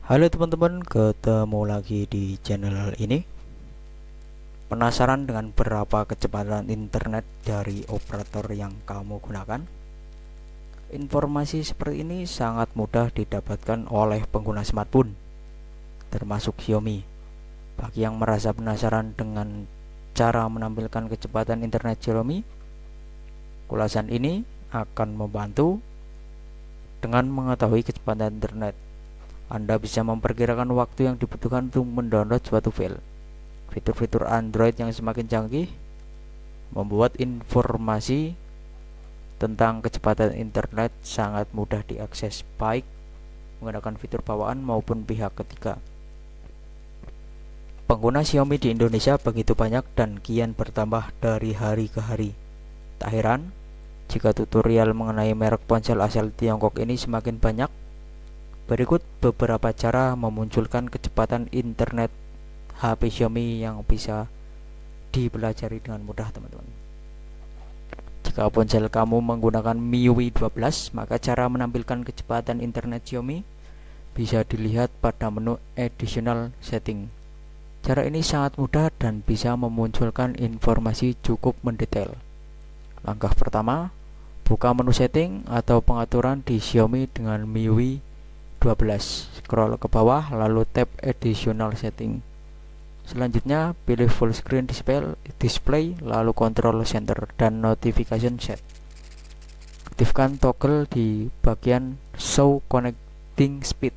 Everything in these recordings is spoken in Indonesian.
Halo teman-teman, ketemu lagi di channel ini. Penasaran dengan berapa kecepatan internet dari operator yang kamu gunakan? Informasi seperti ini sangat mudah didapatkan oleh pengguna smartphone, termasuk Xiaomi. Bagi yang merasa penasaran dengan cara menampilkan kecepatan internet Xiaomi, ulasan ini akan membantu dengan mengetahui kecepatan internet. Anda bisa memperkirakan waktu yang dibutuhkan untuk mendownload suatu file. Fitur-fitur Android yang semakin canggih membuat informasi tentang kecepatan internet sangat mudah diakses, baik menggunakan fitur bawaan maupun pihak ketiga. Pengguna Xiaomi di Indonesia begitu banyak dan kian bertambah dari hari ke hari. Tak heran jika tutorial mengenai merek ponsel asal Tiongkok ini semakin banyak. Berikut beberapa cara memunculkan kecepatan internet HP Xiaomi yang bisa dipelajari dengan mudah, teman-teman. Jika ponsel kamu menggunakan MIUI 12, maka cara menampilkan kecepatan internet Xiaomi bisa dilihat pada menu Additional Setting. Cara ini sangat mudah dan bisa memunculkan informasi cukup mendetail. Langkah pertama, buka menu setting atau pengaturan di Xiaomi dengan MIUI 12. Scroll ke bawah lalu tap Additional Setting. Selanjutnya pilih Full Screen Display lalu Control Center dan Notification Set. Aktifkan toggle di bagian Show Connecting Speed.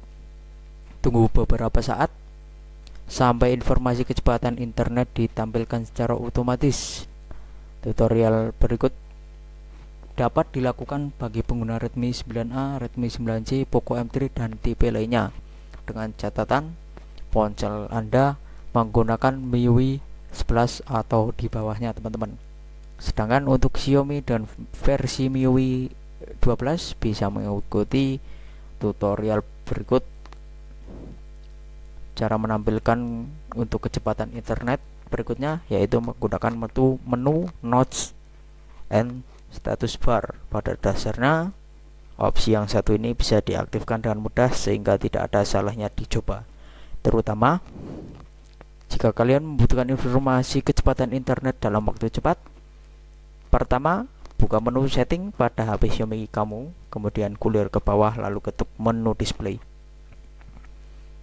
Tunggu beberapa saat sampai informasi kecepatan internet ditampilkan secara otomatis. Tutorial berikut dapat dilakukan bagi pengguna Redmi 9A, Redmi 9C, Poco M3 dan tipe lainnya, dengan catatan ponsel Anda menggunakan MIUI 11 atau di bawahnya, teman-teman. Sedangkan untuk Xiaomi dan versi MIUI 12 bisa mengikuti tutorial berikut. Cara menampilkan untuk kecepatan internet berikutnya yaitu menggunakan menu Notes and Status bar. Pada dasarnya opsi yang satu ini bisa diaktifkan dengan mudah sehingga tidak ada salahnya dicoba, terutama jika kalian membutuhkan informasi kecepatan internet dalam waktu cepat. Pertama, buka menu setting pada HP Xiaomi kamu, kemudian kulir ke bawah lalu ketuk menu display.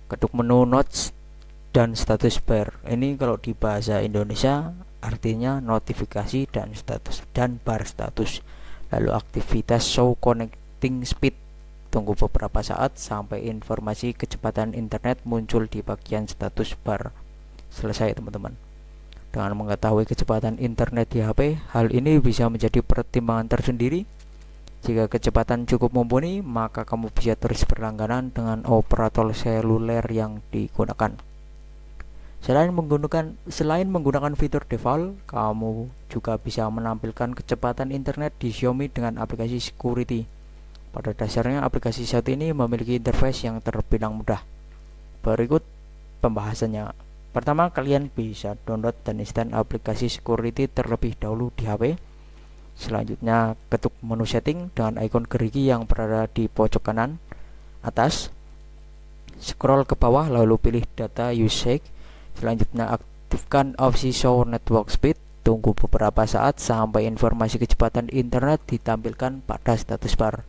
Ketuk menu Notes dan Status bar. Ini kalau di bahasa Indonesia artinya notifikasi dan status dan bar status. Lalu aktivitas Show Connecting Speed. Tunggu beberapa saat sampai informasi kecepatan internet muncul di bagian status bar. Selesai, teman-teman. Dengan mengetahui kecepatan internet di HP, hal ini bisa menjadi pertimbangan tersendiri. Jika kecepatan cukup mumpuni, maka kamu bisa terus berlangganan dengan operator seluler yang digunakan. Selain menggunakan fitur default, kamu juga bisa menampilkan kecepatan internet di Xiaomi dengan aplikasi security. Pada dasarnya aplikasi satu ini memiliki interface yang terbilang mudah. Berikut pembahasannya. Pertama, kalian bisa download dan install aplikasi security terlebih dahulu di HP. Selanjutnya, ketuk menu setting dengan ikon gerigi yang berada di pojok kanan atas. Scroll ke bawah lalu pilih data usage. Selanjutnya aktifkan opsi Show Network Speed. Tunggu beberapa saat sampai informasi kecepatan internet ditampilkan pada status bar.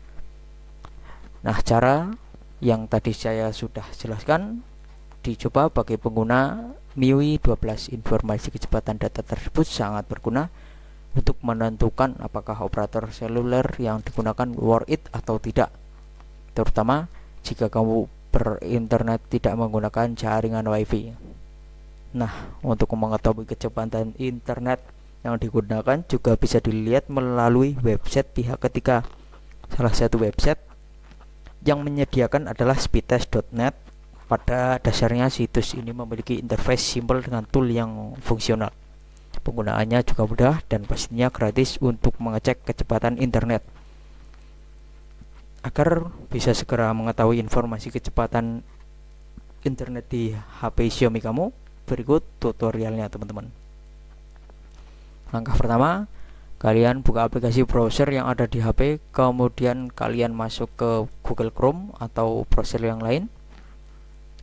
Nah, cara yang tadi saya sudah jelaskan dicoba bagi pengguna MIUI 12. Informasi kecepatan data tersebut sangat berguna untuk menentukan apakah operator seluler yang digunakan worth it atau tidak, terutama jika kamu berinternet tidak menggunakan jaringan WiFi. Nah, untuk mengetahui kecepatan internet yang digunakan juga bisa dilihat melalui website pihak ketiga. Salah satu website yang menyediakan adalah speedtest.net. Pada dasarnya situs ini memiliki interface simpel dengan tool yang fungsional. Penggunaannya juga mudah dan pastinya gratis untuk mengecek kecepatan internet. Agar bisa segera mengetahui informasi kecepatan internet di HP Xiaomi kamu, berikut tutorialnya, teman-teman. Langkah pertama, kalian buka aplikasi browser yang ada di HP, kemudian kalian masuk ke Google Chrome atau browser yang lain.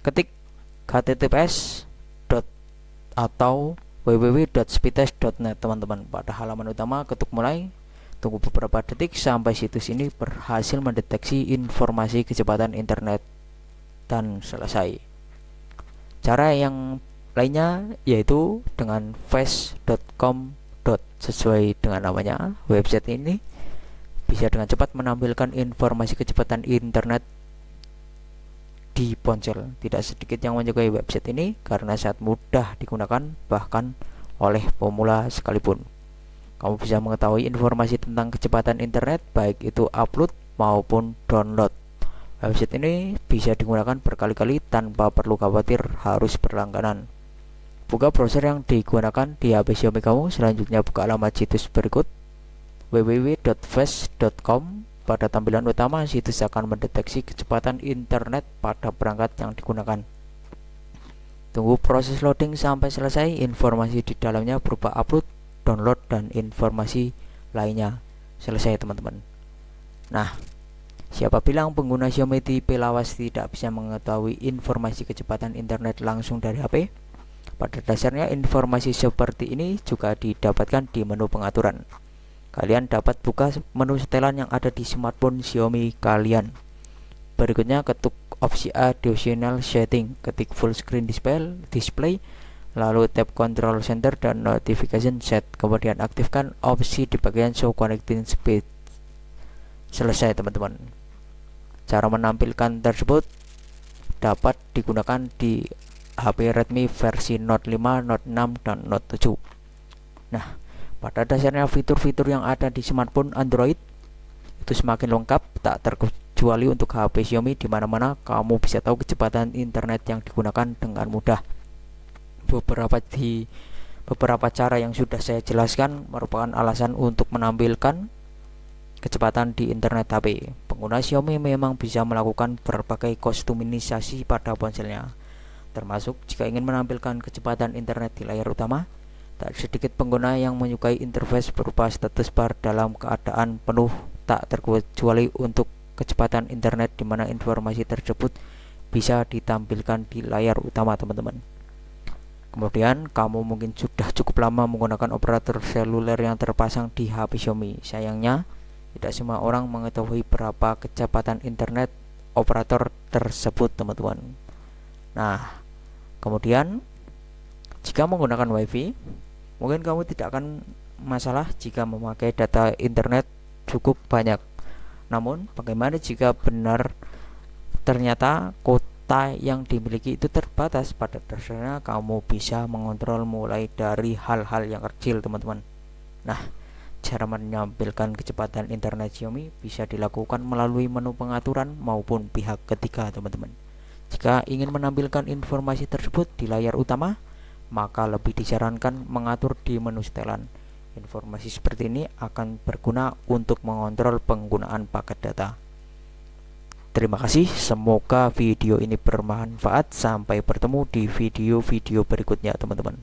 Ketik https atau www.speedtest.net teman-teman. Pada halaman utama ketuk mulai, tunggu beberapa detik sampai situs ini berhasil mendeteksi informasi kecepatan internet dan selesai. Cara yang lainnya yaitu dengan fast.com. Sesuai dengan namanya, website ini bisa dengan cepat menampilkan informasi kecepatan internet di ponsel. Tidak sedikit yang menyukai website ini karena sangat mudah digunakan bahkan oleh pemula sekalipun. Kamu bisa mengetahui informasi tentang kecepatan internet baik itu upload maupun download. Website ini bisa digunakan berkali-kali tanpa perlu khawatir harus berlangganan. Buka browser yang digunakan di HP Xiaomi kamu. Selanjutnya buka alamat situs berikut www.fast.com. Pada tampilan utama, situs akan mendeteksi kecepatan internet pada perangkat yang digunakan. Tunggu proses loading sampai selesai. Informasi di dalamnya berupa upload, download, dan informasi lainnya. Selesai teman-teman. Nah, siapa bilang pengguna Xiaomi tipe lawas tidak bisa mengetahui informasi kecepatan internet langsung dari HP? Pada dasarnya informasi seperti ini juga didapatkan di menu pengaturan. Kalian dapat buka menu setelan yang ada di smartphone Xiaomi kalian. Berikutnya ketuk opsi Additional Setting, ketik Full Screen Display, lalu tap Control Center dan Notification Set, kemudian aktifkan opsi di bagian Show Connecting Speed. Selesai teman-teman. Cara menampilkan tersebut dapat digunakan di HP Redmi versi Note 5, Note 6, dan Note 7. Nah, pada dasarnya fitur-fitur yang ada di smartphone Android itu semakin lengkap, tak terkecuali untuk HP Xiaomi, di mana-mana kamu bisa tahu kecepatan internet yang digunakan dengan mudah. Beberapa cara yang sudah saya jelaskan merupakan alasan untuk menampilkan kecepatan di internet HP. Pengguna Xiaomi memang bisa melakukan berbagai kustomisasi pada ponselnya, termasuk jika ingin menampilkan kecepatan internet di layar utama. Tak sedikit pengguna yang menyukai interface berupa status bar dalam keadaan penuh, tak terkecuali untuk kecepatan internet, di mana informasi tersebut bisa ditampilkan di layar utama teman-teman. Kemudian kamu mungkin sudah cukup lama menggunakan operator seluler yang terpasang di HP Xiaomi. Sayangnya tidak semua orang mengetahui berapa kecepatan internet operator tersebut teman-teman. Nah, kemudian jika menggunakan WiFi, mungkin kamu tidak akan masalah jika memakai data internet cukup banyak. Namun, bagaimana jika benar ternyata kuota yang dimiliki itu terbatas? Pada dasarnya kamu bisa mengontrol mulai dari hal-hal yang kecil teman-teman. Nah, cara menampilkan kecepatan internet Xiaomi bisa dilakukan melalui menu pengaturan maupun pihak ketiga teman-teman. Jika ingin menampilkan informasi tersebut di layar utama, maka lebih disarankan mengatur di menu setelan. Informasi seperti ini akan berguna untuk mengontrol penggunaan paket data. Terima kasih, semoga video ini bermanfaat. Sampai bertemu di video-video berikutnya teman-teman.